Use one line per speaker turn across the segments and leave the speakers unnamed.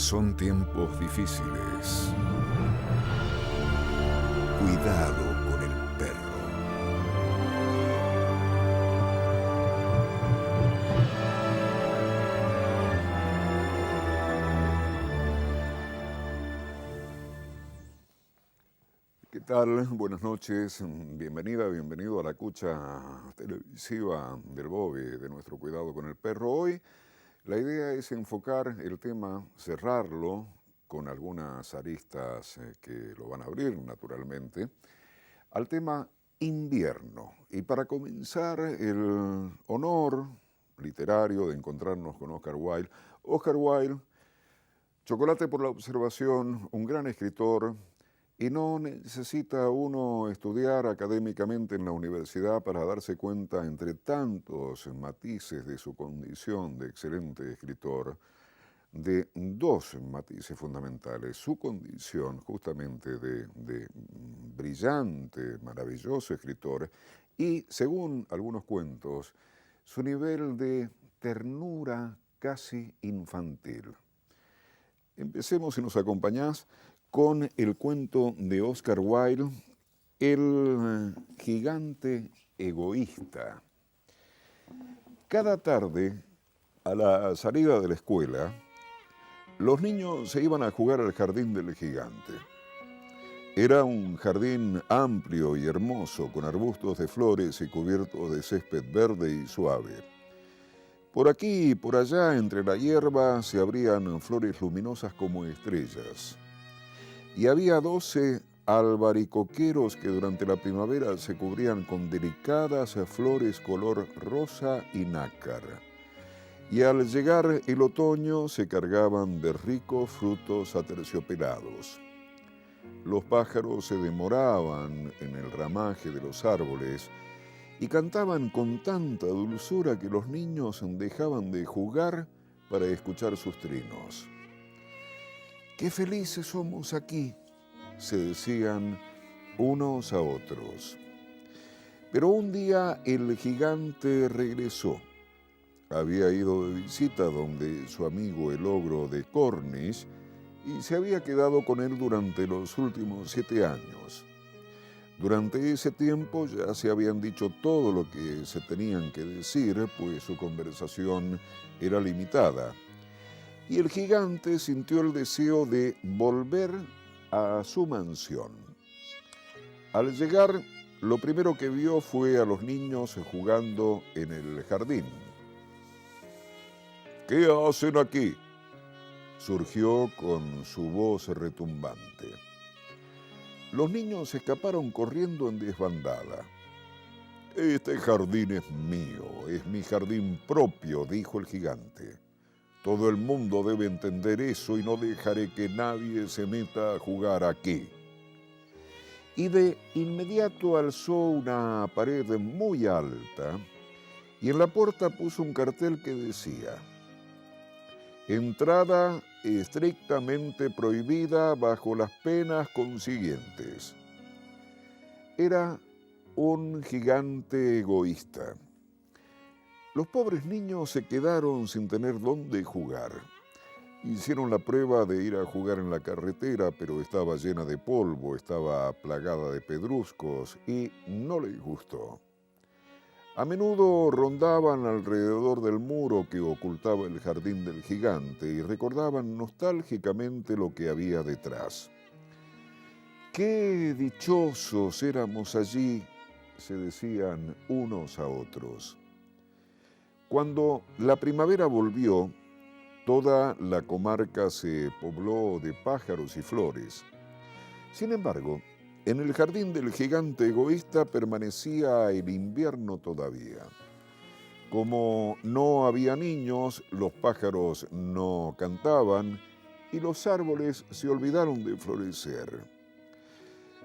Son tiempos difíciles. Cuidado con el perro. ¿Qué tal? Buenas noches. Bienvenido a la cucha televisiva del BOVE de nuestro cuidado con el perro. Hoy la idea es enfocar el tema, cerrarlo con algunas aristas que lo van a abrir naturalmente, al tema invierno. Y para comenzar, el honor literario de encontrarnos con Oscar Wilde. Oscar Wilde, chocolate por la observación, un gran escritor, y no necesita uno estudiar académicamente en la universidad para darse cuenta, entre tantos matices de su condición de excelente escritor, de dos matices fundamentales: su condición justamente de brillante, maravilloso escritor, y, según algunos cuentos, su nivel de ternura casi infantil. Empecemos, si nos acompañás, con el cuento de Oscar Wilde, El gigante egoísta. Cada tarde, a la salida de la escuela, los niños se iban a jugar al jardín del gigante. Era un jardín amplio y hermoso, con arbustos de flores y cubierto de césped verde y suave. Por aquí y por allá, entre la hierba, se abrían flores luminosas como estrellas. Y había 12 albaricoqueros que durante la primavera se cubrían con delicadas flores color rosa y nácar. Y al llegar el otoño se cargaban de ricos frutos aterciopelados. Los pájaros se demoraban en el ramaje de los árboles y cantaban con tanta dulzura que los niños dejaban de jugar para escuchar sus trinos. ¡Qué felices somos aquí!, se decían unos a otros. Pero un día el gigante regresó. Había ido de visita donde su amigo el ogro de Cornish y se había quedado con él durante los últimos 7 años. Durante ese tiempo ya se habían dicho todo lo que se tenían que decir, pues su conversación era limitada. Y el gigante sintió el deseo de volver a su mansión. Al llegar, lo primero que vio fue a los niños jugando en el jardín. ¿Qué hacen aquí?, surgió con su voz retumbante. Los niños escaparon corriendo en desbandada. Este jardín es mío, es mi jardín propio, dijo el gigante. Todo el mundo debe entender eso y no dejaré que nadie se meta a jugar aquí. Y de inmediato alzó una pared muy alta y en la puerta puso un cartel que decía: entrada estrictamente prohibida bajo las penas consiguientes. Era un gigante egoísta. Los pobres niños se quedaron sin tener dónde jugar. Hicieron la prueba de ir a jugar en la carretera, pero estaba llena de polvo, estaba plagada de pedruscos y no les gustó. A menudo rondaban alrededor del muro que ocultaba el jardín del gigante y recordaban nostálgicamente lo que había detrás. ¡Qué dichosos éramos allí!, se decían unos a otros. Cuando la primavera volvió, toda la comarca se pobló de pájaros y flores. Sin embargo, en el jardín del gigante egoísta permanecía el invierno todavía. Como no había niños, los pájaros no cantaban y los árboles se olvidaron de florecer.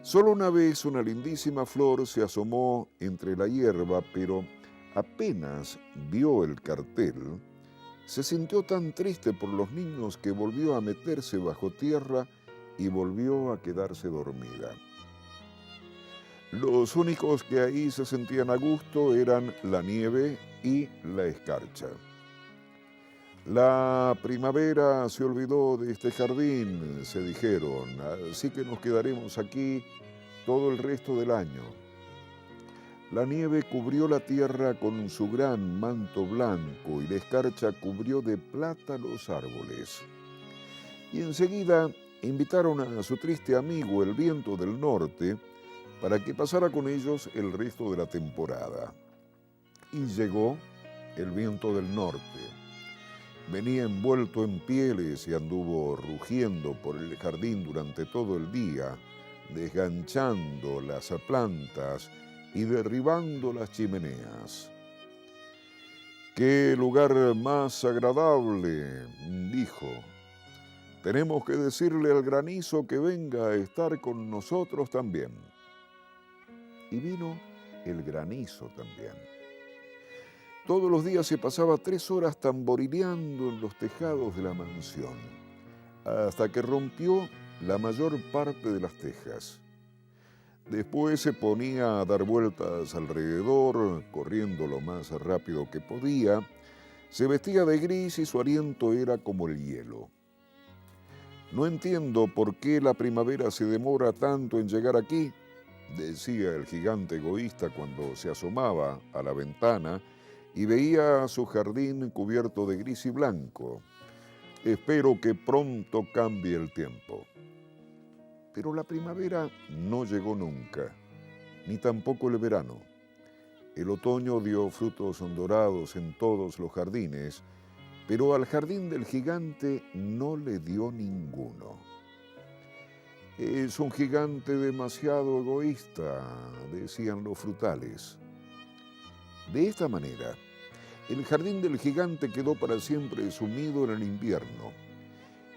Solo una vez una lindísima flor se asomó entre la hierba, pero apenas vio el cartel, se sintió tan triste por los niños que volvió a meterse bajo tierra y volvió a quedarse dormida. Los únicos que ahí se sentían a gusto eran la nieve y la escarcha. La primavera se olvidó de este jardín, se dijeron, así que nos quedaremos aquí todo el resto del año. La nieve cubrió la tierra con su gran manto blanco y la escarcha cubrió de plata los árboles. Y enseguida invitaron a su triste amigo el viento del norte para que pasara con ellos el resto de la temporada. Y llegó el viento del norte. Venía envuelto en pieles y anduvo rugiendo por el jardín durante todo el día, desganchando las plantas y derribando las chimeneas. ¡Qué lugar más agradable!, dijo. Tenemos que decirle al granizo que venga a estar con nosotros también. Y vino el granizo también. Todos los días se pasaba 3 horas tamborileando en los tejados de la mansión, hasta que rompió la mayor parte de las tejas. Después se ponía a dar vueltas alrededor, corriendo lo más rápido que podía. Se vestía de gris y su aliento era como el hielo. No entiendo por qué la primavera se demora tanto en llegar aquí, decía el gigante egoísta cuando se asomaba a la ventana y veía su jardín cubierto de gris y blanco. Espero que pronto cambie el tiempo. Pero la primavera no llegó nunca, ni tampoco el verano. El otoño dio frutos dorados en todos los jardines, pero al jardín del gigante no le dio ninguno. Es un gigante demasiado egoísta, decían los frutales. De esta manera, el jardín del gigante quedó para siempre sumido en el invierno.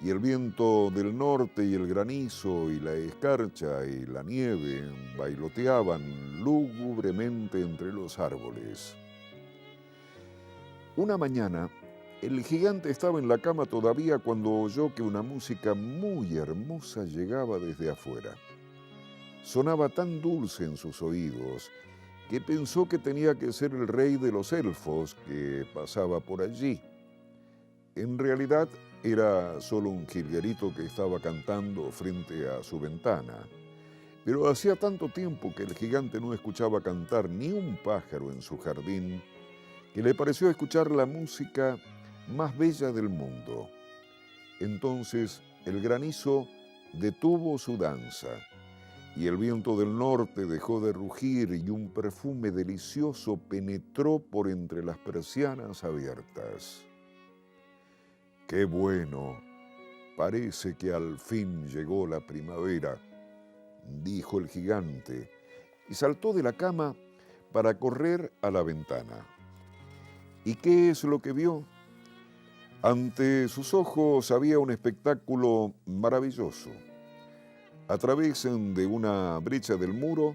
Y el viento del norte y el granizo y la escarcha y la nieve bailoteaban lúgubremente entre los árboles. Una mañana, el gigante estaba en la cama todavía cuando oyó que una música muy hermosa llegaba desde afuera. Sonaba tan dulce en sus oídos que pensó que tenía que ser el rey de los elfos que pasaba por allí. En realidad, era solo un jilguerito que estaba cantando frente a su ventana. Pero hacía tanto tiempo que el gigante no escuchaba cantar ni un pájaro en su jardín, que le pareció escuchar la música más bella del mundo. Entonces el granizo detuvo su danza, y el viento del norte dejó de rugir y un perfume delicioso penetró por entre las persianas abiertas. ¡Qué bueno! Parece que al fin llegó la primavera, dijo el gigante, y saltó de la cama para correr a la ventana. ¿Y qué es lo que vio? Ante sus ojos había un espectáculo maravilloso. A través de una brecha del muro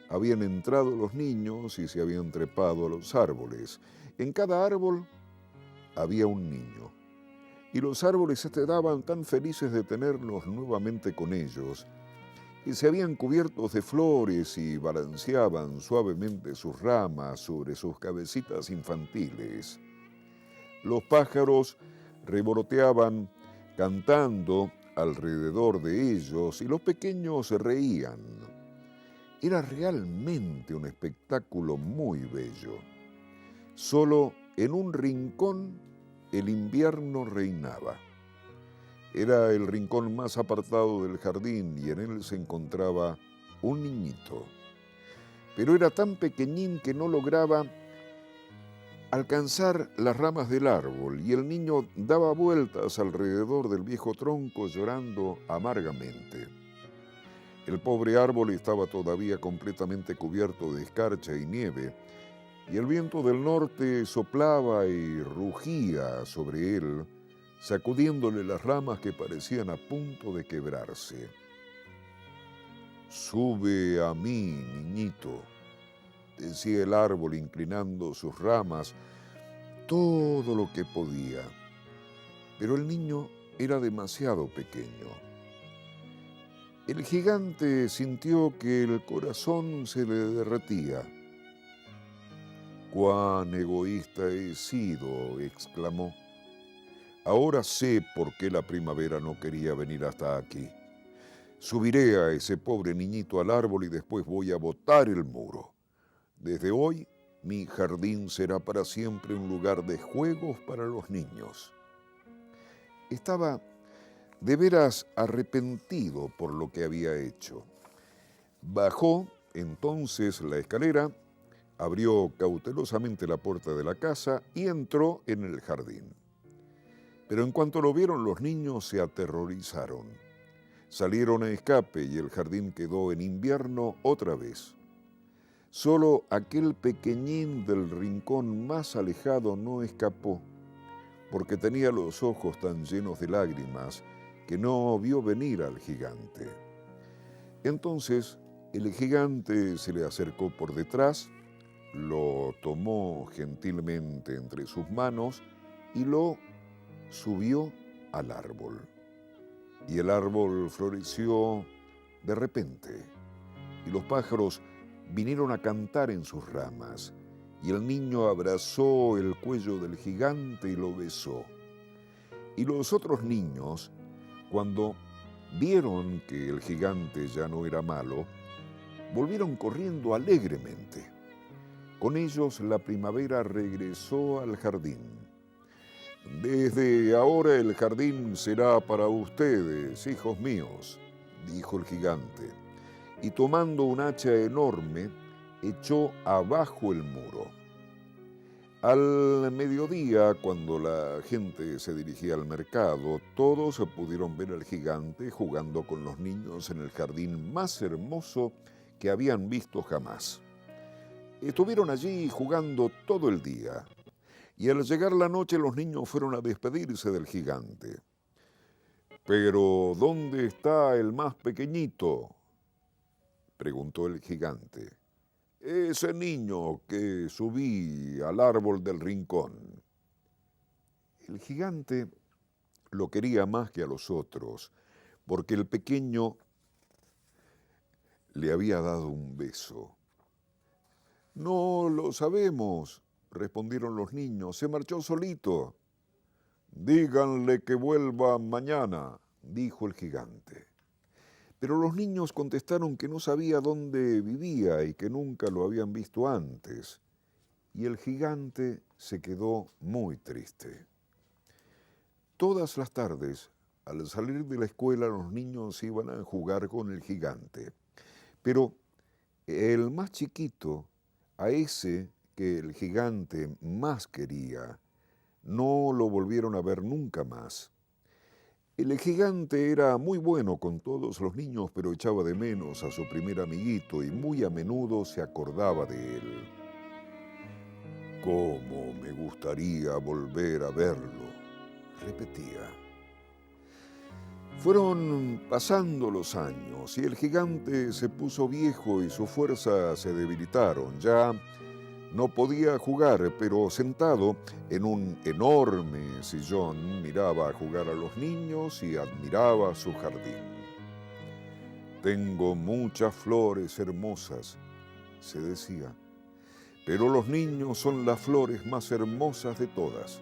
habían entrado los niños y se habían trepado a los árboles. En cada árbol había un niño. Y los árboles estaban tan felices de tenerlos nuevamente con ellos, y se habían cubiertos de flores y balanceaban suavemente sus ramas sobre sus cabecitas infantiles. Los pájaros revoloteaban cantando alrededor de ellos y los pequeños se reían. Era realmente un espectáculo muy bello. Solo en un rincón el invierno reinaba. Era el rincón más apartado del jardín y en él se encontraba un niñito. Pero era tan pequeñín que no lograba alcanzar las ramas del árbol y el niño daba vueltas alrededor del viejo tronco llorando amargamente. El pobre árbol estaba todavía completamente cubierto de escarcha y nieve, y el viento del norte soplaba y rugía sobre él, sacudiéndole las ramas que parecían a punto de quebrarse. «Sube a mí, niñito», decía el árbol inclinando sus ramas todo lo que podía. Pero el niño era demasiado pequeño. El gigante sintió que el corazón se le derretía. «¡Cuán egoísta he sido!», exclamó. Ahora sé por qué la primavera no quería venir hasta aquí. Subiré a ese pobre niñito al árbol y después voy a botar el muro. Desde hoy, mi jardín será para siempre un lugar de juegos para los niños. Estaba de veras arrepentido por lo que había hecho. Bajó entonces la escalera, abrió cautelosamente la puerta de la casa y entró en el jardín. Pero en cuanto lo vieron los niños se aterrorizaron. Salieron a escape y el jardín quedó en invierno otra vez. Solo aquel pequeñín del rincón más alejado no escapó, porque tenía los ojos tan llenos de lágrimas que no vio venir al gigante. Entonces el gigante se le acercó por detrás, lo tomó gentilmente entre sus manos y lo subió al árbol. Y el árbol floreció de repente, y los pájaros vinieron a cantar en sus ramas, y el niño abrazó el cuello del gigante y lo besó. Y los otros niños, cuando vieron que el gigante ya no era malo, volvieron corriendo alegremente. Con ellos la primavera regresó al jardín. «Desde ahora el jardín será para ustedes, hijos míos», dijo el gigante, y tomando un hacha enorme, echó abajo el muro. Al mediodía, cuando la gente se dirigía al mercado, todos pudieron ver al gigante jugando con los niños en el jardín más hermoso que habían visto jamás. Estuvieron allí jugando todo el día, y al llegar la noche los niños fueron a despedirse del gigante. «¿Pero dónde está el más pequeñito?», preguntó el gigante. «Ese niño que subí al árbol del rincón». El gigante lo quería más que a los otros, porque el pequeño le había dado un beso. «No lo sabemos», respondieron los niños, «se marchó solito». «Díganle que vuelva mañana», dijo el gigante. Pero los niños contestaron que no sabía dónde vivía y que nunca lo habían visto antes. Y el gigante se quedó muy triste. Todas las tardes, al salir de la escuela, los niños iban a jugar con el gigante. Pero el más chiquito, a ese que el gigante más quería, no lo volvieron a ver nunca más. El gigante era muy bueno con todos los niños, pero echaba de menos a su primer amiguito y muy a menudo se acordaba de él. «¿Cómo me gustaría volver a verlo?», repetía. Fueron pasando los años y el gigante se puso viejo y sus fuerzas se debilitaron. Ya no podía jugar, pero sentado en un enorme sillón miraba jugar a los niños y admiraba su jardín. «Tengo muchas flores hermosas», se decía, «pero los niños son las flores más hermosas de todas».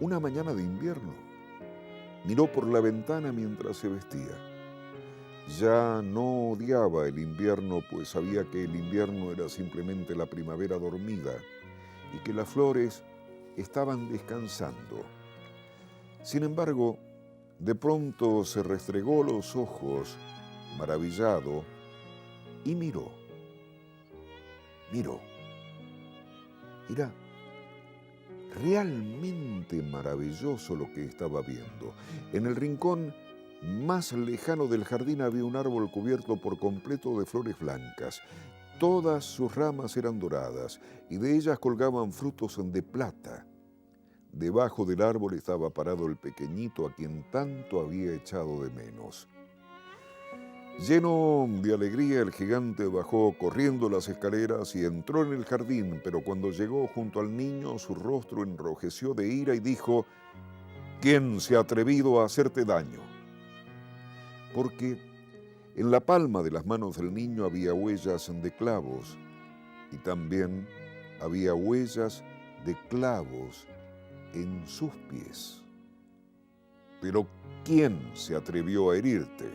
Una mañana de invierno, miró por la ventana mientras se vestía. Ya no odiaba el invierno, pues sabía que el invierno era simplemente la primavera dormida y que las flores estaban descansando. Sin embargo, de pronto se restregó los ojos, maravillado, y miró. Era realmente maravilloso lo que estaba viendo. En el rincón más lejano del jardín había un árbol cubierto por completo de flores blancas. Todas sus ramas eran doradas y de ellas colgaban frutos de plata. Debajo del árbol estaba parado el pequeñito a quien tanto había echado de menos. Lleno de alegría, el gigante bajó corriendo las escaleras y entró en el jardín, pero cuando llegó junto al niño, su rostro enrojeció de ira y dijo: «¿Quién se ha atrevido a hacerte daño?». Porque en la palma de las manos del niño había huellas de clavos y también había huellas de clavos en sus pies. «¿Pero quién se atrevió a herirte?»,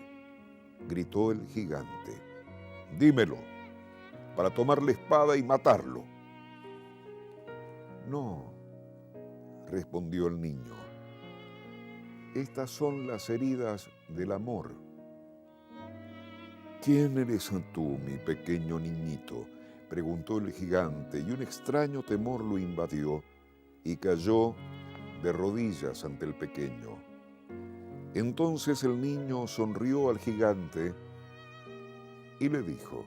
gritó el gigante. «Dímelo, para tomar la espada y matarlo». «No», respondió el niño, «estas son las heridas del amor». «¿Quién eres tú, mi pequeño niñito?», preguntó el gigante, y un extraño temor lo invadió y cayó de rodillas ante el pequeño. Entonces el niño sonrió al gigante y le dijo: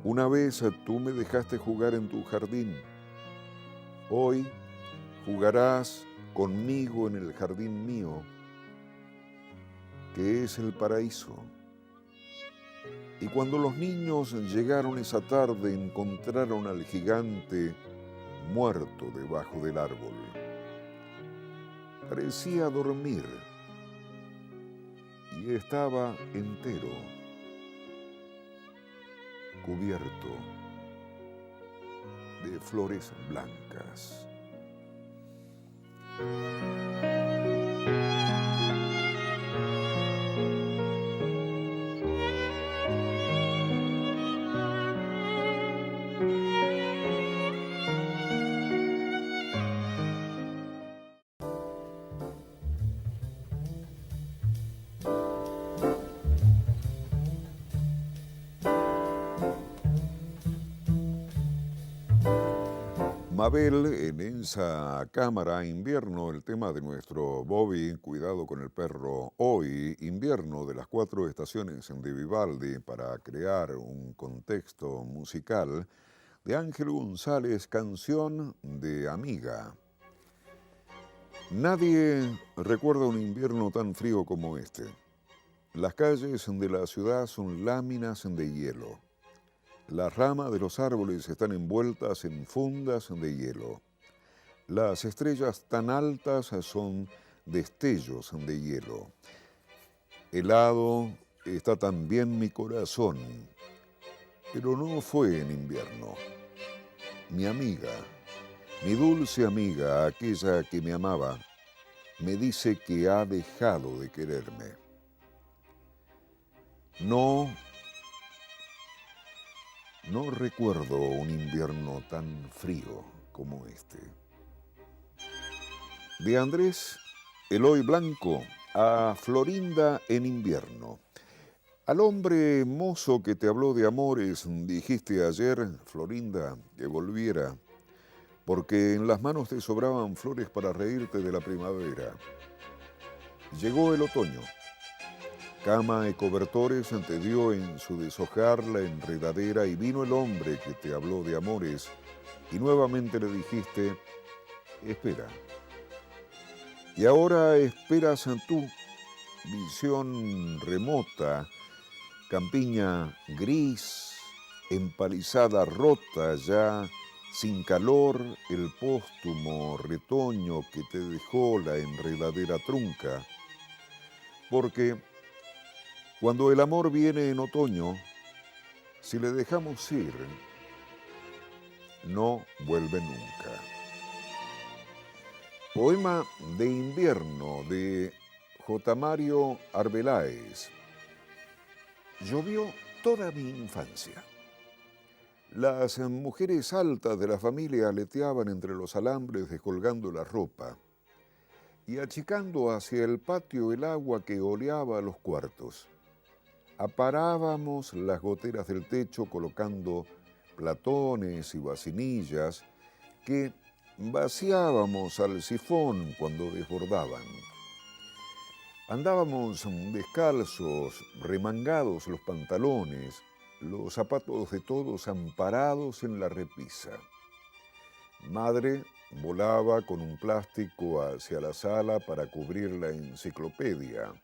«Una vez tú me dejaste jugar en tu jardín. Hoy jugarás conmigo en el jardín mío, que es el paraíso». Y cuando los niños llegaron esa tarde, encontraron al gigante muerto debajo del árbol. Parecía dormir y estaba entero, cubierto de flores blancas. Mabel, en esa cámara invierno, el tema de nuestro Bobby, Cuidado con el perro hoy, invierno de las 4 estaciones de Vivaldi para crear un contexto musical, de Ángel González, Canción de Amiga. Nadie recuerda un invierno tan frío como este. Las calles de la ciudad son láminas de hielo. Las ramas de los árboles están envueltas en fundas de hielo. Las estrellas tan altas son destellos de hielo. Helado está también mi corazón, pero no fue en invierno. Mi amiga, mi dulce amiga, aquella que me amaba, me dice que ha dejado de quererme. No recuerdo un invierno tan frío como este. De Andrés Eloy Blanco a Florinda en invierno. Al hombre mozo que te habló de amores, dijiste ayer, Florinda, que volviera, porque en las manos te sobraban flores para reírte de la primavera. Llegó el otoño. Cama y cobertores te dio en su deshojar la enredadera, y vino el hombre que te habló de amores y nuevamente le dijiste: espera. Y ahora esperas tú, visión remota, campiña gris, empalizada rota ya, sin calor, el póstumo retoño que te dejó la enredadera trunca. Porque cuando el amor viene en otoño, si le dejamos ir, no vuelve nunca. Poema de invierno de J. Mario Arbeláez. Llovió toda mi infancia. Las mujeres altas de la familia aleteaban entre los alambres descolgando la ropa y achicando hacia el patio el agua que oleaba los cuartos. Aparábamos las goteras del techo colocando platones y vacinillas que vaciábamos al sifón cuando desbordaban. Andábamos descalzos, remangados los pantalones, los zapatos de todos amparados en la repisa. Madre volaba con un plástico hacia la sala para cubrir la enciclopedia.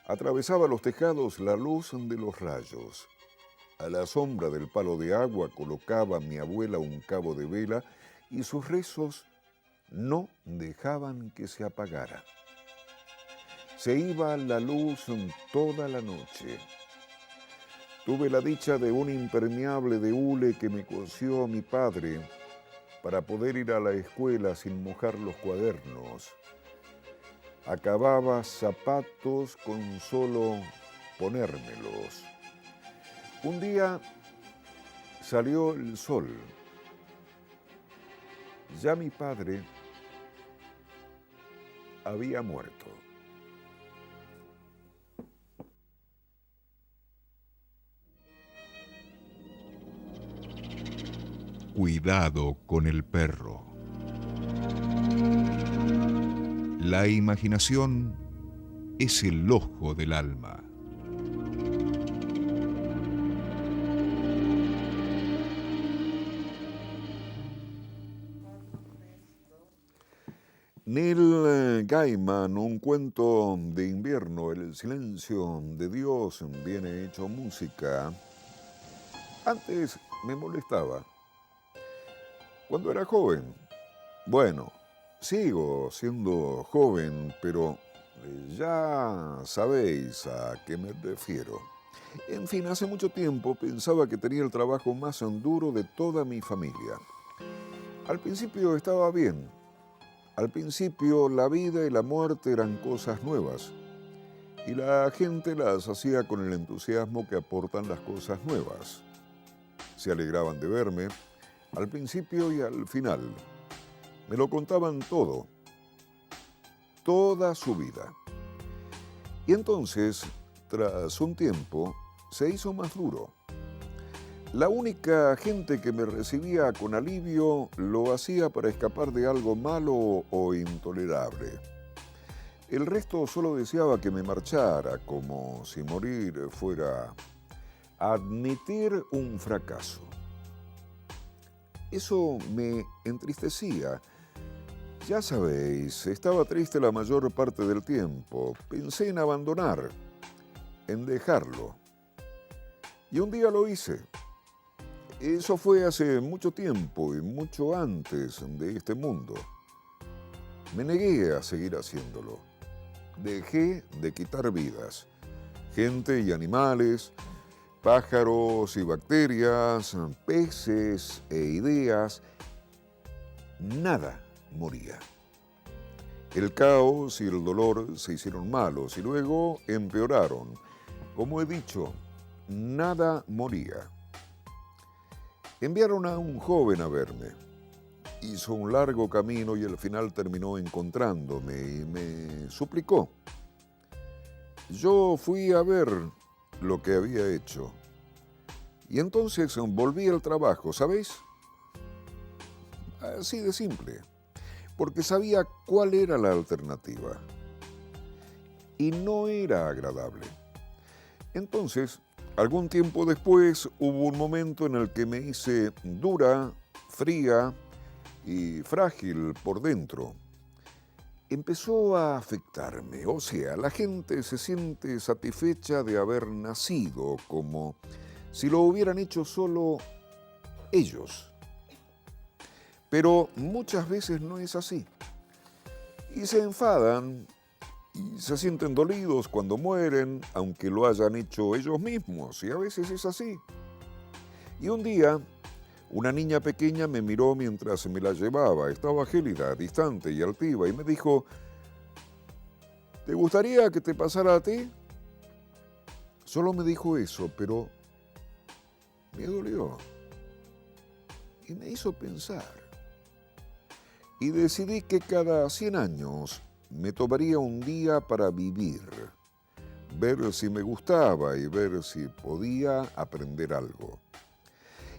Atravesaba los tejados la luz de los rayos. A la sombra del palo de agua colocaba mi abuela un cabo de vela y sus rezos no dejaban que se apagara. Se iba la luz toda la noche. Tuve la dicha de un impermeable de hule que me cosió mi padre para poder ir a la escuela sin mojar los cuadernos. Acababa zapatos con solo ponérmelos. Un día salió el sol. Ya mi padre había muerto.
Cuidado con el perro. La imaginación es el ojo del alma.
Neil Gaiman, un cuento de invierno, El silencio de Dios, viene hecho música. Antes me molestaba. Cuando era joven, bueno, sigo siendo joven, pero ya sabéis a qué me refiero. En fin, hace mucho tiempo pensaba que tenía el trabajo más duro de toda mi familia. Al principio estaba bien. Al principio la vida y la muerte eran cosas nuevas y la gente las hacía con el entusiasmo que aportan las cosas nuevas. Se alegraban de verme al principio y al final. Me lo contaban todo, toda su vida. Y entonces, tras un tiempo, se hizo más duro. La única gente que me recibía con alivio lo hacía para escapar de algo malo o intolerable. El resto solo deseaba que me marchara, como si morir fuera admitir un fracaso. Eso me entristecía. Ya sabéis, estaba triste la mayor parte del tiempo. Pensé en abandonar, en dejarlo. Y un día lo hice. Eso fue hace mucho tiempo y mucho antes de este mundo. Me negué a seguir haciéndolo. Dejé de quitar vidas, gente y animales, pájaros y bacterias, peces e ideas. Nada moría. El caos y el dolor se hicieron malos y luego empeoraron. Como he dicho, nada moría. Enviaron a un joven a verme. Hizo un largo camino y al final terminó encontrándome y me suplicó. Yo fui a ver lo que había hecho. Y entonces volví al trabajo, ¿sabéis? Así de simple. Porque sabía cuál era la alternativa. Y no era agradable. Entonces, algún tiempo después hubo un momento en el que me hice dura, fría y frágil por dentro. Empezó a afectarme, o sea, la gente se siente satisfecha de haber nacido, como si lo hubieran hecho solo ellos. Pero muchas veces no es así. Y se enfadan y se sienten dolidos cuando mueren, aunque lo hayan hecho ellos mismos, y a veces es así. Y un día, una niña pequeña me miró mientras me la llevaba. Estaba gélida, distante y altiva, y me dijo, ¿te gustaría que te pasara a ti? Solo me dijo eso, pero me dolió y me hizo pensar. Y decidí que cada 100 años me tomaría un día para vivir, ver si me gustaba y ver si podía aprender algo.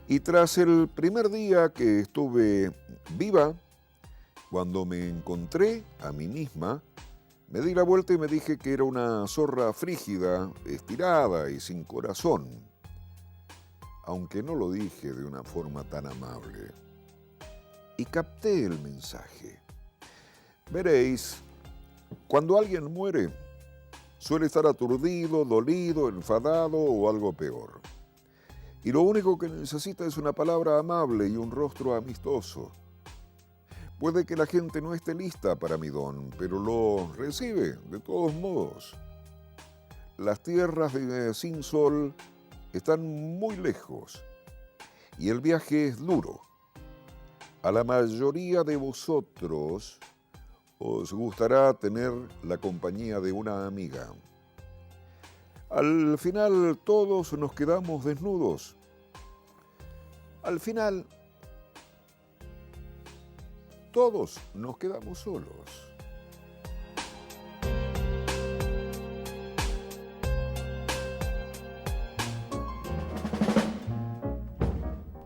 Y tras el primer día que estuve viva, cuando me encontré a mí misma, me di la vuelta y me dije que era una zorra frígida, estirada y sin corazón, aunque no lo dije de una forma tan amable. Y capté el mensaje. Veréis, cuando alguien muere, suele estar aturdido, dolido, enfadado o algo peor. Y lo único que necesita es una palabra amable y un rostro amistoso. Puede que la gente no esté lista para mi don, pero lo recibe de todos modos. Las tierras sin sol están muy lejos y el viaje es duro. A la mayoría de vosotros os gustará tener la compañía de una amiga. Al final todos nos quedamos desnudos. Al final todos nos quedamos solos.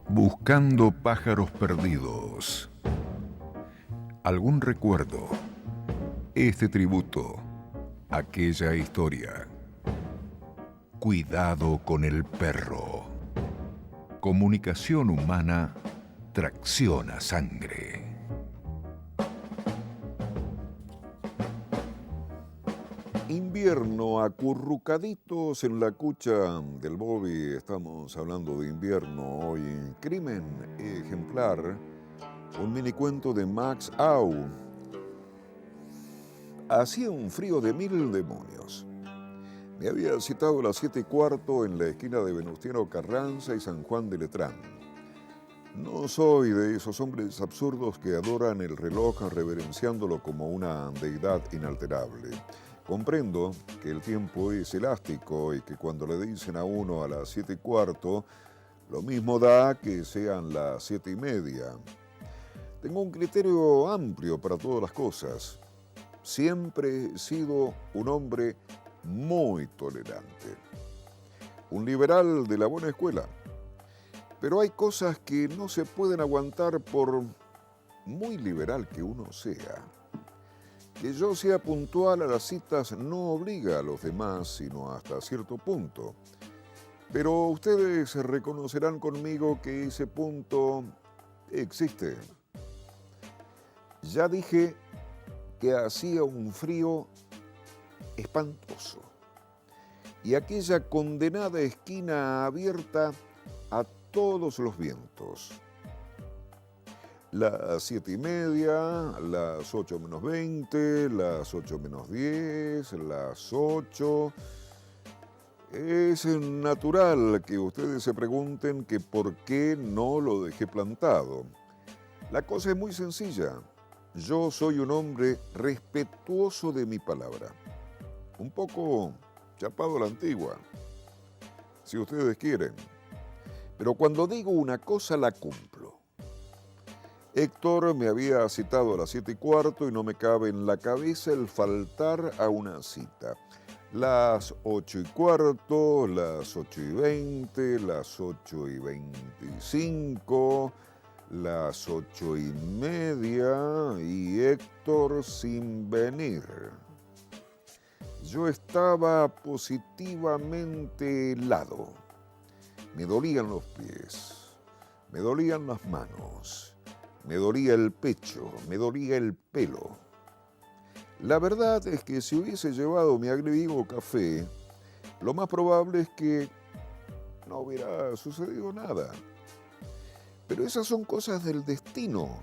Buscando pájaros perdidos. Algún recuerdo. Este tributo. Aquella historia. Cuidado con el perro. Comunicación humana. Tracción a sangre.
Invierno, acurrucaditos en la cucha del Bobby. Estamos hablando de invierno hoy. Crimen ejemplar, un minicuento de Max Au. Hacía un frío de mil demonios. Me había citado a las 7:15 en la esquina de Venustiano Carranza y San Juan de Letrán. No soy de esos hombres absurdos que adoran el reloj reverenciándolo como una deidad inalterable. Comprendo que el tiempo es elástico y que cuando le dicen a uno a las 7:15, lo mismo da que sean las 7:30. Tengo un criterio amplio para todas las cosas. Siempre he sido un hombre muy tolerante. Un liberal de la buena escuela. Pero hay cosas que no se pueden aguantar por muy liberal que uno sea. Que yo sea puntual a las citas no obliga a los demás, sino hasta cierto punto. Pero ustedes reconocerán conmigo que ese punto existe. Ya dije que hacía un frío espantoso. Y aquella condenada esquina abierta a todos los vientos. Las 7:30, las 8:20, las 8:10, las 8. Es natural que ustedes se pregunten que por qué no lo dejé plantado. La cosa es muy sencilla. Yo soy un hombre respetuoso de mi palabra. Un poco chapado a la antigua, si ustedes quieren. Pero cuando digo una cosa la cumplo. Héctor me había citado a las 7:15 y no me cabe en la cabeza el faltar a una cita. Las 8:15, las 8:20, las 8:25, las 8:30 y Héctor sin venir. Yo estaba positivamente helado. Me dolían los pies, me dolían las manos, me dolía el pecho, me dolía el pelo. La verdad es que si hubiese llevado mi agresivo café, lo más probable es que no hubiera sucedido nada. Pero esas son cosas del destino,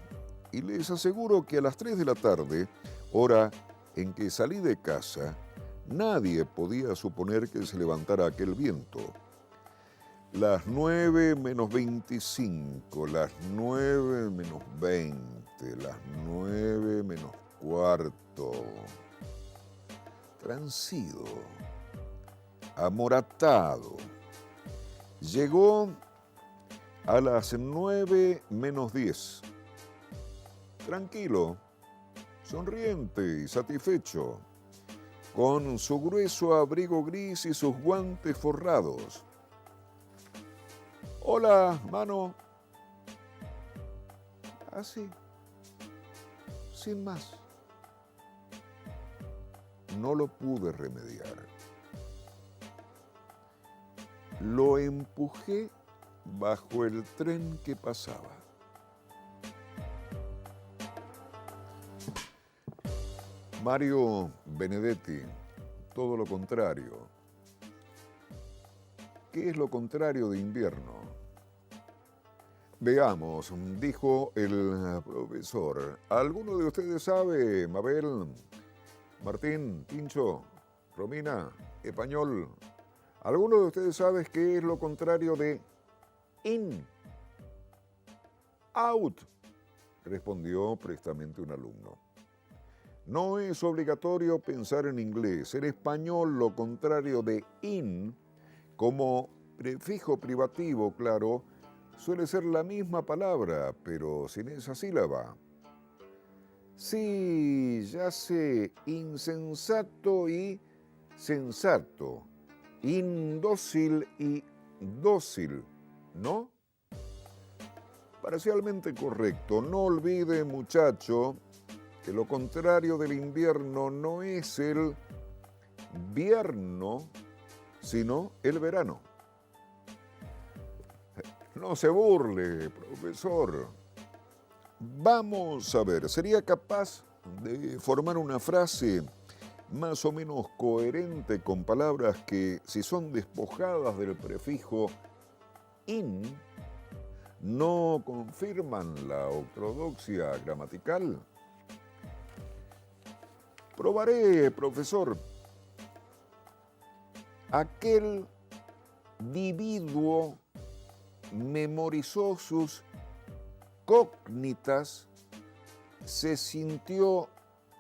y les aseguro que a las 3 de la tarde, hora en que salí de casa, nadie podía suponer que se levantara aquel viento. Las 9:25, las 9:20, las 9:15. Transido, amoratado. Llegó a las 9:10. Tranquilo, sonriente y satisfecho, con su grueso abrigo gris y sus guantes forrados. Hola, mano. Así, sin más. No lo pude remediar. Lo empujé bajo el tren que pasaba. Mario Benedetti, todo lo contrario. ¿Qué es lo contrario de invierno? Veamos, dijo el profesor. ¿Alguno de ustedes sabe, Mabel, Martín, Tincho, Romina, Español? ¿Alguno de ustedes sabe qué es lo contrario de in? Out. respondió prestamente un alumno. No es obligatorio pensar en inglés. En español, lo contrario de in, como prefijo privativo, claro, suele ser la misma palabra, pero sin esa sílaba. Sí, ya sé, insensato y sensato, indócil y dócil, ¿no? Parcialmente correcto. No olvide, muchacho, que lo contrario del invierno no es el vierno, sino el verano. No se burle, profesor. Vamos a ver, ¿sería capaz de formar una frase más o menos coherente con palabras que, si son despojadas del prefijo in, no confirman la ortodoxia gramatical? Probaré, profesor. Aquel individuo memorizó sus cognitas, se sintió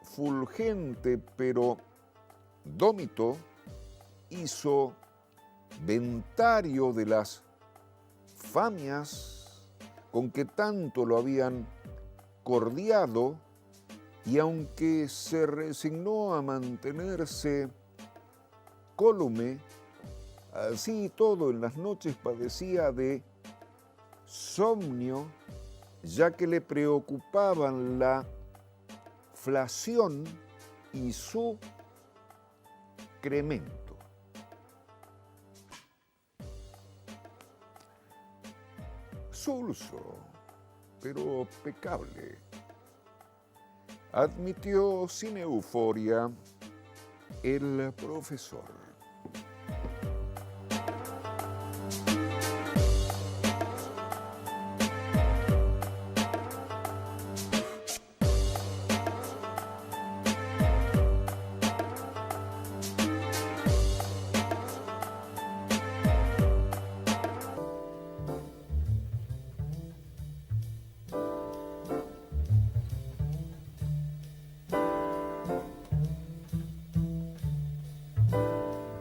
fulgente, pero dómito, hizo ventario de las famias con que tanto lo habían cordiado, y aunque se resignó a mantenerse cólume, así y todo en las noches padecía de somnio, ya que le preocupaban la flación y su cremento. Sulso, pero pecable, admitió sin euforia el profesor.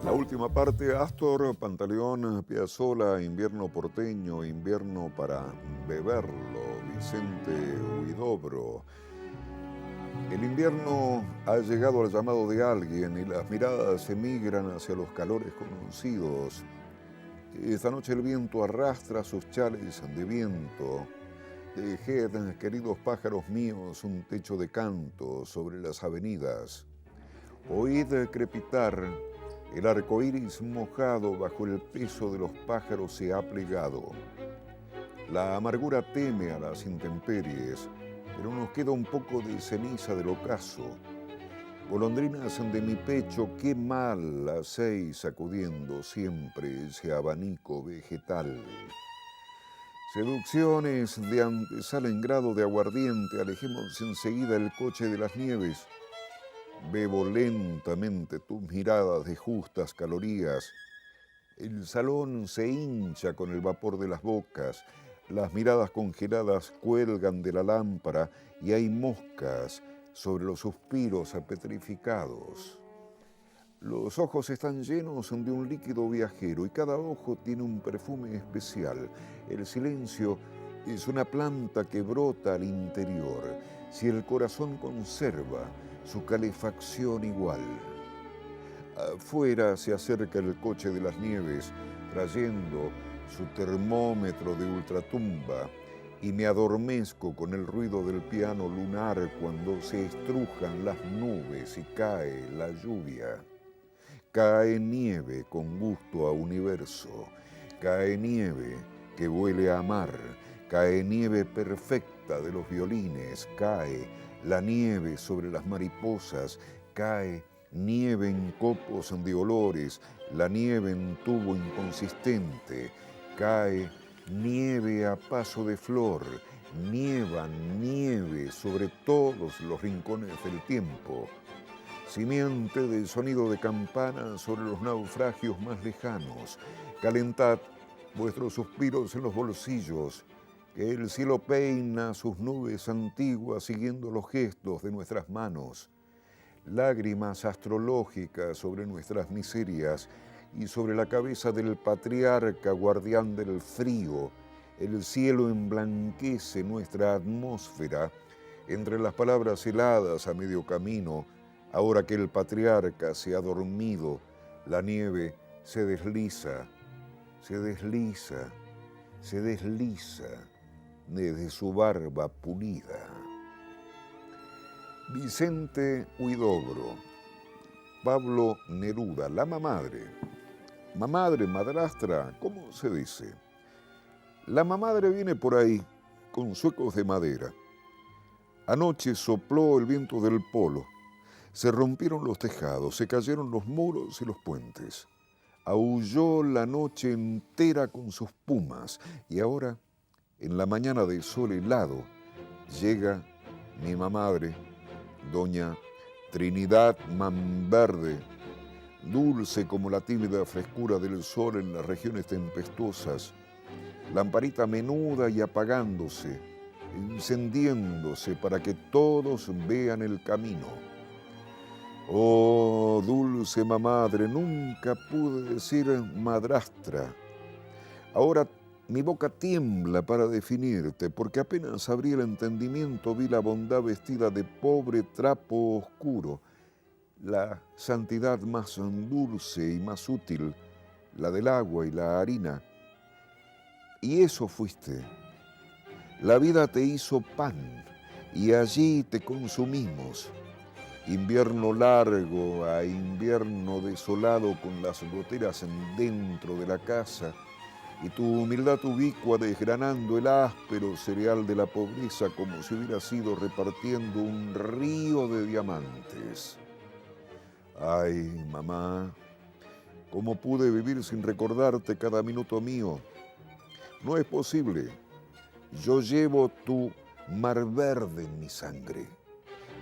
La última parte, Astor, Pantaleón, Piazzolla, Invierno porteño, Invierno para beberlo, Vicente Huidobro. El invierno ha llegado al llamado de alguien y las miradas emigran hacia los calores conocidos. Esta noche el viento arrastra sus chales de viento. Tejed, queridos pájaros míos, un techo de canto sobre las avenidas. Oíd crepitar. El arco iris mojado bajo el peso de los pájaros se ha plegado. La amargura teme a las intemperies, pero nos queda un poco de ceniza del ocaso. Golondrinas de mi pecho, qué mal hacéis sacudiendo siempre ese abanico vegetal. Seducciones de antesala en grado de aguardiente, alejemos enseguida el coche de las nieves. Bebo lentamente tus miradas de justas calorías. El salón se hincha con el vapor de las bocas. Las miradas congeladas cuelgan de la lámpara y hay moscas sobre los suspiros apetrificados. Los ojos están llenos de un líquido viajero y cada ojo tiene un perfume especial. El silencio es una planta que brota al interior. Si el corazón conserva su calefacción igual. Afuera se acerca el coche de las nieves, trayendo su termómetro de ultratumba, y me adormezco con el ruido del piano lunar cuando se estrujan las nubes y cae la lluvia. Cae nieve con gusto a universo, cae nieve que huele a mar, cae nieve perfecta de los violines, cae la nieve sobre las mariposas, cae nieve en copos de olores, la nieve en tubo inconsistente, cae nieve a paso de flor, nieva nieve sobre todos los rincones del tiempo. Simiente del sonido de campanas sobre los naufragios más lejanos, calentad vuestros suspiros en los bolsillos, que el cielo peina sus nubes antiguas siguiendo los gestos de nuestras manos, lágrimas astrológicas sobre nuestras miserias y sobre la cabeza del patriarca guardián del frío, el cielo emblanquece nuestra atmósfera entre las palabras heladas a medio camino. Ahora que el patriarca se ha dormido, la nieve se desliza, se desliza, se desliza desde su barba pulida. Vicente Huidobro, Pablo Neruda, la mamadre. Mamadre, madrastra, ¿cómo se dice? La mamadre viene por ahí con zuecos de madera. Anoche sopló el viento del polo. Se rompieron los tejados, se cayeron los muros y los puentes. Aulló la noche entera con sus pumas y ahora, en la mañana de sol helado, llega mi mamadre, doña Trinidad Manverde, dulce como la tímida frescura del sol en las regiones tempestuosas, lamparita menuda y apagándose, encendiéndose para que todos vean el camino. Oh, dulce mamadre, nunca pude decir madrastra. Ahora mi boca tiembla para definirte, porque apenas abrí el entendimiento vi la bondad vestida de pobre trapo oscuro, la santidad más dulce y más útil, la del agua y la harina. Y eso fuiste. La vida te hizo pan y allí te consumimos. Invierno largo a invierno desolado con las goteras dentro de la casa y tu humildad ubicua desgranando el áspero cereal de la pobreza como si hubiera sido repartiendo un río de diamantes. Ay, mamá, ¿cómo pude vivir sin recordarte cada minuto mío? No es posible. Yo llevo tu mar verde en mi sangre,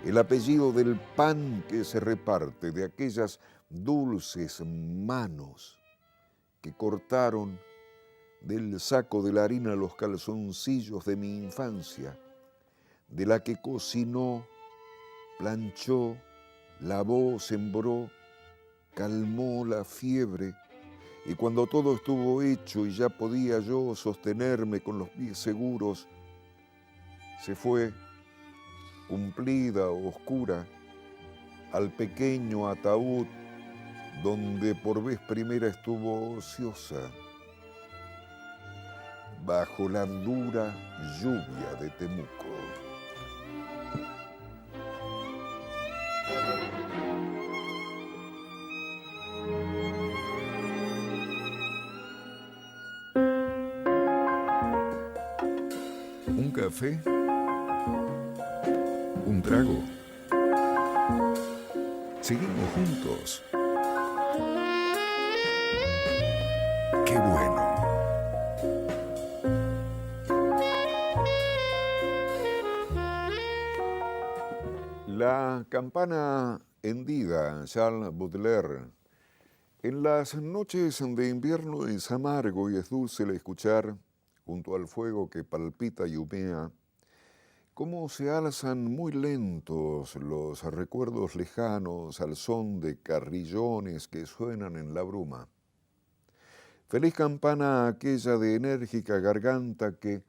el apellido del pan que se reparte, de aquellas dulces manos que cortaron del saco de la harina los calzoncillos de mi infancia, de la que cocinó, planchó, lavó, sembró, calmó la fiebre, y cuando todo estuvo hecho y ya podía yo sostenerme con los pies seguros, se fue, cumplida, oscura, al pequeño ataúd donde por vez primera estuvo ociosa, bajo la dura lluvia de Temuco. ¿Un café? ¿Un trago? Seguimos juntos. ¡Qué bueno! La campana hendida, Charles Baudelaire. En las noches de invierno es amargo y es dulce el escuchar, junto al fuego que palpita y humea, cómo se alzan muy lentos los recuerdos lejanos al son de carrillones que suenan en la bruma. Feliz campana aquella de enérgica garganta que,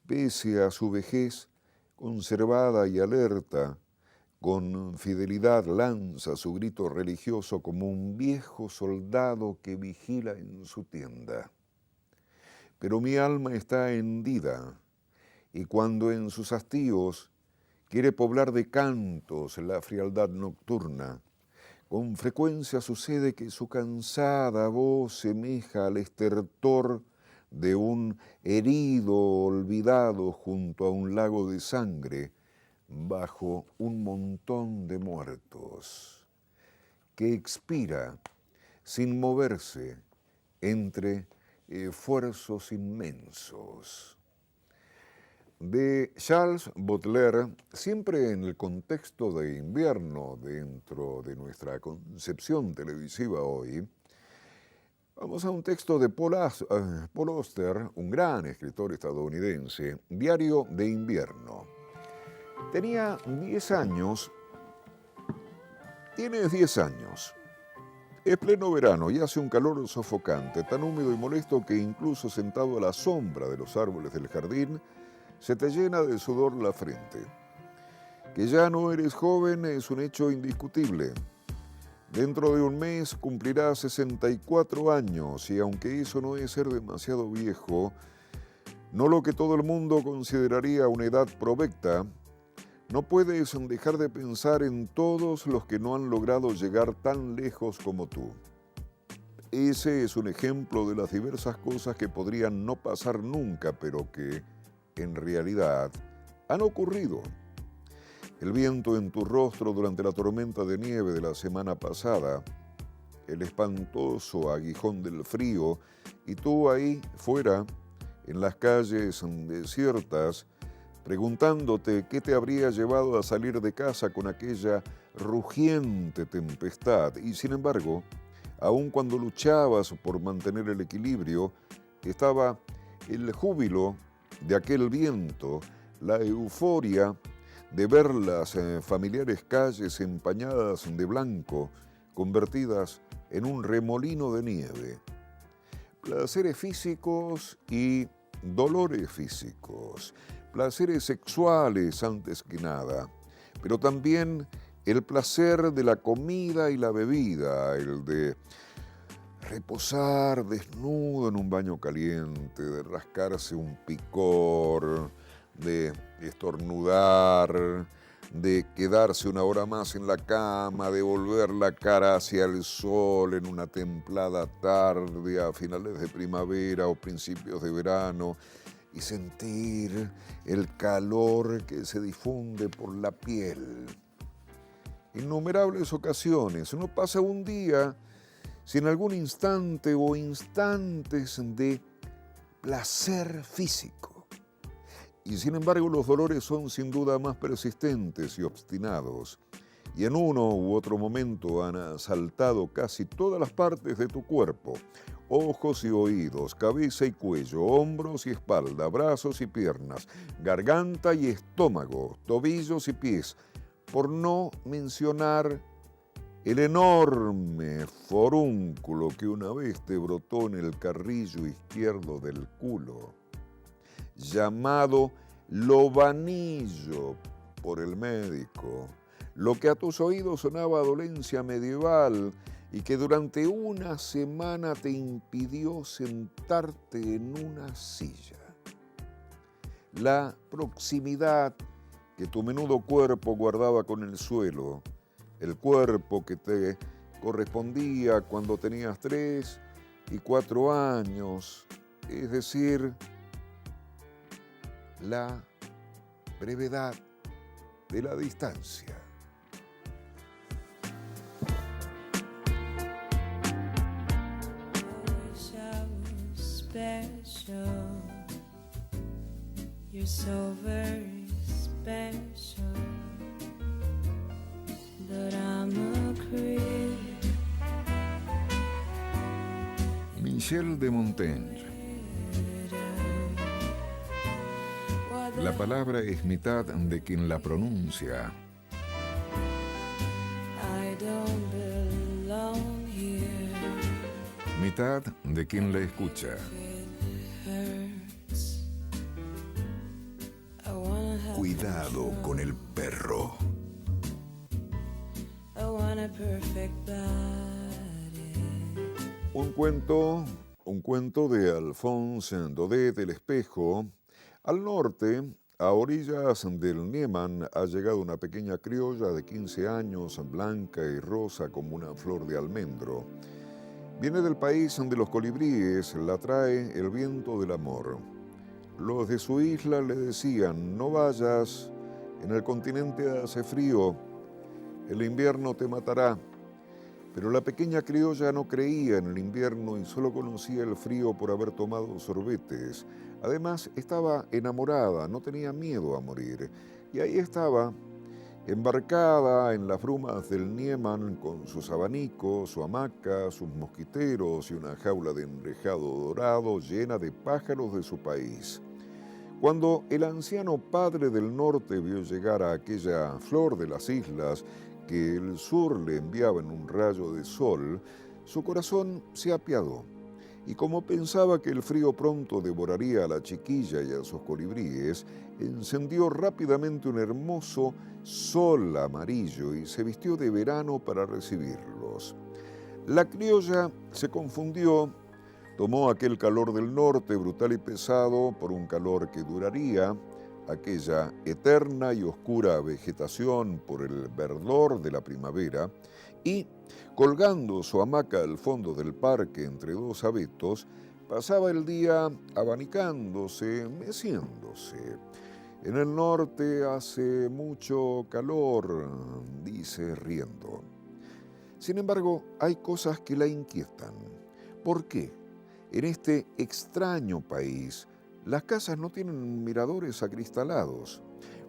pese a su vejez, conservada y alerta, con fidelidad lanza su grito religioso como un viejo soldado que vigila en su tienda. Pero mi alma está hendida, y cuando en sus hastíos quiere poblar de cantos la frialdad nocturna, con frecuencia sucede que su cansada voz semeja al estertor de un herido olvidado junto a un lago de sangre, bajo un montón de muertos, que expira sin moverse entre esfuerzos inmensos. De Charles Baudelaire, siempre en el contexto de invierno dentro de nuestra concepción televisiva hoy, Vamos a un texto de Paul Auster, un gran escritor estadounidense, Diario de invierno. Tenía 10 años, tienes 10 años. Es pleno verano y hace un calor sofocante, tan húmedo y molesto que incluso sentado a la sombra de los árboles del jardín, se te llena de sudor la frente. Que ya no eres joven es un hecho indiscutible. Dentro de un mes cumplirás 64 años y aunque eso no es ser demasiado viejo, no lo que todo el mundo consideraría una edad provecta, no puedes dejar de pensar en todos los que no han logrado llegar tan lejos como tú. Ese es un ejemplo de las diversas cosas que podrían no pasar nunca, pero que, en realidad, han ocurrido. El viento en tu rostro durante la tormenta de nieve de la semana pasada, el espantoso aguijón del frío, y tú ahí fuera, en las calles desiertas, preguntándote qué te habría llevado a salir de casa con aquella rugiente tempestad. Y sin embargo, aun cuando luchabas por mantener el equilibrio, estaba el júbilo de aquel viento, la euforia de ver las familiares calles empañadas de blanco, convertidas en un remolino de nieve. Placeres físicos y dolores físicos, placeres sexuales antes que nada, pero también el placer de la comida y la bebida, el de reposar desnudo en un baño caliente, de rascarse un picor, de estornudar, de quedarse una hora más en la cama, de volver la cara hacia el sol en una templada tarde a finales de primavera o principios de verano y sentir el calor que se difunde por la piel. Innumerables ocasiones, uno pasa un día sin algún instante o instantes de placer físico. Y sin embargo los dolores son sin duda más persistentes y obstinados, y en uno u otro momento han asaltado casi todas las partes de tu cuerpo, ojos y oídos, cabeza y cuello, hombros y espalda, brazos y piernas, garganta y estómago, tobillos y pies, por no mencionar el enorme forúnculo que una vez te brotó en el carrillo izquierdo del culo, llamado lobanillo por el médico, lo que a tus oídos sonaba a dolencia medieval y que durante una semana te impidió sentarte en una silla. La proximidad que tu menudo cuerpo guardaba con el suelo, el cuerpo que te correspondía cuando tenías 3 y 4 años, es decir, la brevedad de la distancia.
You're so very special, but I'm a creep.
Michel de Montaigne. La palabra es mitad de quien la pronuncia.
I don't belong here.
Mitad de quien la escucha. Cuidado con el perro.
Un cuento de Alphonse Daudet del Espejo. Al norte, a orillas del Nieman, ha llegado una pequeña criolla de 15 años, blanca y rosa como una flor de almendro. Viene del país de los colibríes, la trae el viento del amor. Los de su isla le decían: no vayas, en el continente hace frío, el invierno te matará. Pero la pequeña criolla no creía en el invierno y solo conocía el frío por haber tomado sorbetes. Además, estaba enamorada, no tenía miedo a morir. Y ahí estaba, Embarcada en las brumas del Nieman con sus abanicos, su hamaca, sus mosquiteros y una jaula de enrejado dorado llena de pájaros de su país. Cuando el anciano padre del norte vio llegar a aquella flor de las islas que el sur le enviaba en un rayo de sol, su corazón se apiadó. Y como pensaba que el frío pronto devoraría a la chiquilla y a sus colibríes, encendió rápidamente un hermoso sol amarillo y se vistió de verano para recibirlos. La criolla se confundió, tomó aquel calor del norte brutal y pesado por un calor que duraría, aquella eterna y oscura vegetación por el verdor de la primavera, y, colgando su hamaca al fondo del parque entre dos abetos, pasaba el día abanicándose, meciéndose. En el norte hace mucho calor, dice riendo. Sin embargo, hay cosas que la inquietan. ¿Por qué? En este extraño país, las casas no tienen miradores acristalados.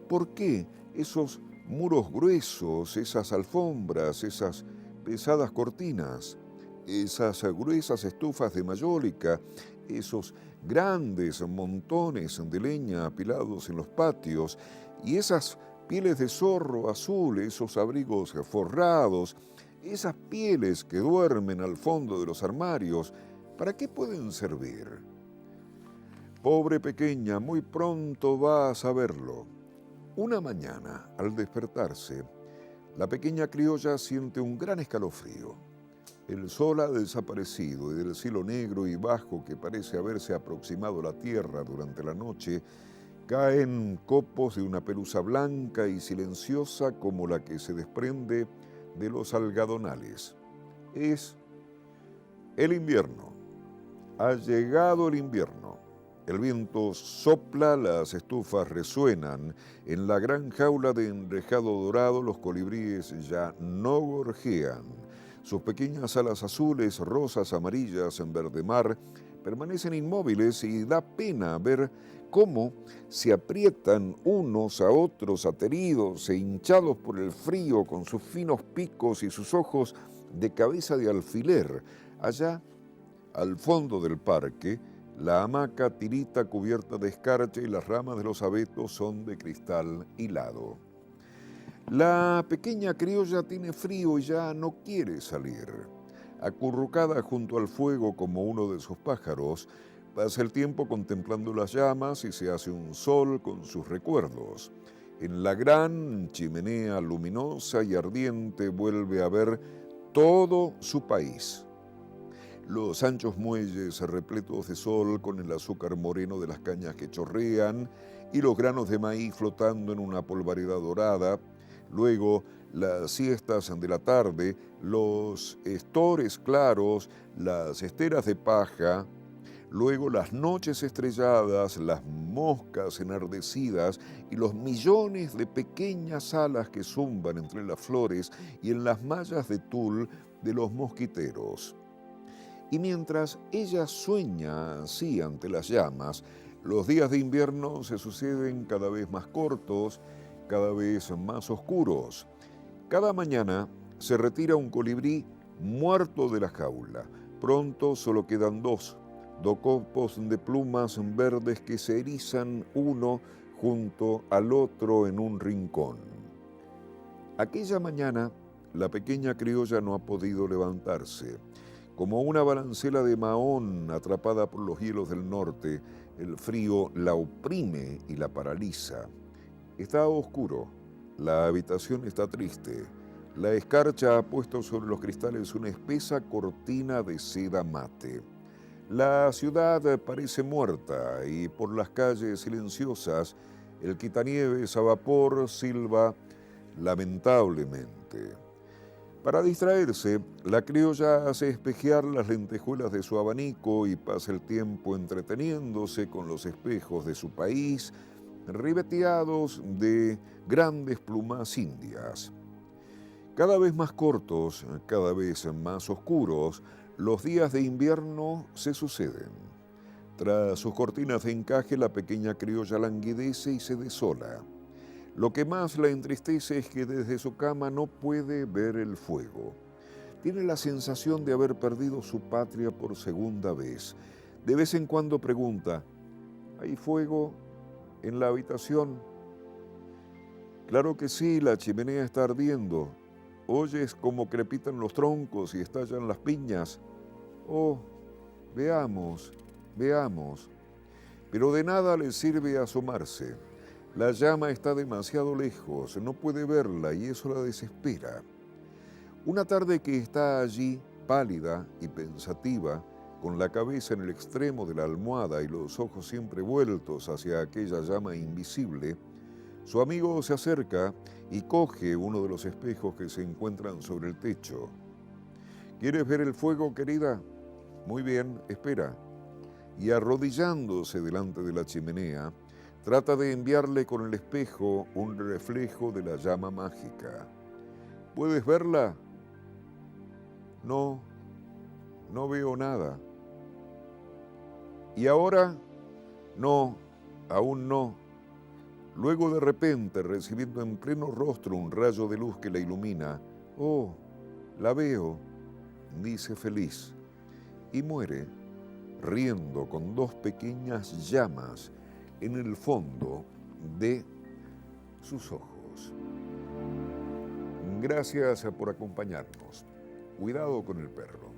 ¿Por qué esos muros gruesos, esas alfombras, esas pesadas cortinas, esas gruesas estufas de mayólica, esos grandes montones de leña apilados en los patios y esas pieles de zorro azul, esos abrigos forrados, esas pieles que duermen al fondo de los armarios? ¿Para qué pueden servir? Pobre pequeña, muy pronto va a saberlo. Una mañana, al despertarse, la pequeña criolla siente un gran escalofrío. El sol ha desaparecido y del cielo negro y bajo que parece haberse aproximado a la tierra durante la noche, caen copos de una pelusa blanca y silenciosa como la que se desprende de los algodonales. Es el invierno. Ha llegado el invierno. El viento sopla, las estufas resuenan. En la gran jaula de enrejado dorado los colibríes ya no gorjean. Sus pequeñas alas azules, rosas, amarillas en verde mar permanecen inmóviles y da pena ver cómo se aprietan unos a otros ateridos e hinchados por el frío con sus finos picos y sus ojos de cabeza de alfiler. Allá, al fondo del parque, la hamaca tirita cubierta de escarcha y las ramas de los abetos son de cristal hilado. La pequeña criolla tiene frío y ya no quiere salir. Acurrucada junto al fuego como uno de sus pájaros, pasa el tiempo contemplando las llamas y se hace un sol con sus recuerdos. En la gran chimenea luminosa y ardiente vuelve a ver todo su país. Los anchos muelles repletos de sol con el azúcar moreno de las cañas que chorrean y los granos de maíz flotando en una polvareda dorada. Luego las siestas de la tarde, los estores claros, las esteras de paja. Luego las noches estrelladas, las moscas enardecidas y los millones de pequeñas alas que zumban entre las flores y en las mallas de tul de los mosquiteros. Y mientras ella sueña así ante las llamas, los días de invierno se suceden cada vez más cortos, cada vez más oscuros. Cada mañana se retira un colibrí muerto de la jaula. Pronto solo quedan dos copos de plumas verdes que se erizan uno junto al otro en un rincón. Aquella mañana, la pequeña criolla no ha podido levantarse. Como una balancela de Mahón atrapada por los hielos del norte, el frío la oprime y la paraliza. Está oscuro, la habitación está triste. La escarcha ha puesto sobre los cristales una espesa cortina de seda mate. La ciudad parece muerta y por las calles silenciosas el quitanieves a vapor silba lamentablemente. Para distraerse, la criolla hace espejear las lentejuelas de su abanico y pasa el tiempo entreteniéndose con los espejos de su país, ribeteados de grandes plumas indias. Cada vez más cortos, cada vez más oscuros, los días de invierno se suceden. Tras sus cortinas de encaje, la pequeña criolla languidece y se desola. Lo que más la entristece es que desde su cama no puede ver el fuego. Tiene la sensación de haber perdido su patria por segunda vez. De vez en cuando pregunta, ¿hay fuego en la habitación? Claro que sí, la chimenea está ardiendo. Oyes cómo crepitan los troncos y estallan las piñas. Oh, veamos, veamos. Pero de nada le sirve asomarse. La llama está demasiado lejos, no puede verla y eso la desespera. Una tarde que está allí, pálida y pensativa, con la cabeza en el extremo de la almohada y los ojos siempre vueltos hacia aquella llama invisible, su amigo se acerca y coge uno de los espejos que se encuentran sobre el techo. ¿Quieres ver el fuego, querida? Muy bien, espera. Y arrodillándose delante de la chimenea, trata de enviarle con el espejo un reflejo de la llama mágica. ¿Puedes verla? No, no veo nada. ¿Y ahora? No, aún no. Luego de repente, recibiendo en pleno rostro un rayo de luz que la ilumina, «Oh, la veo», dice feliz, y muere riendo con dos pequeñas llamas en el fondo de sus ojos. Gracias por acompañarnos. Cuidado con el perro.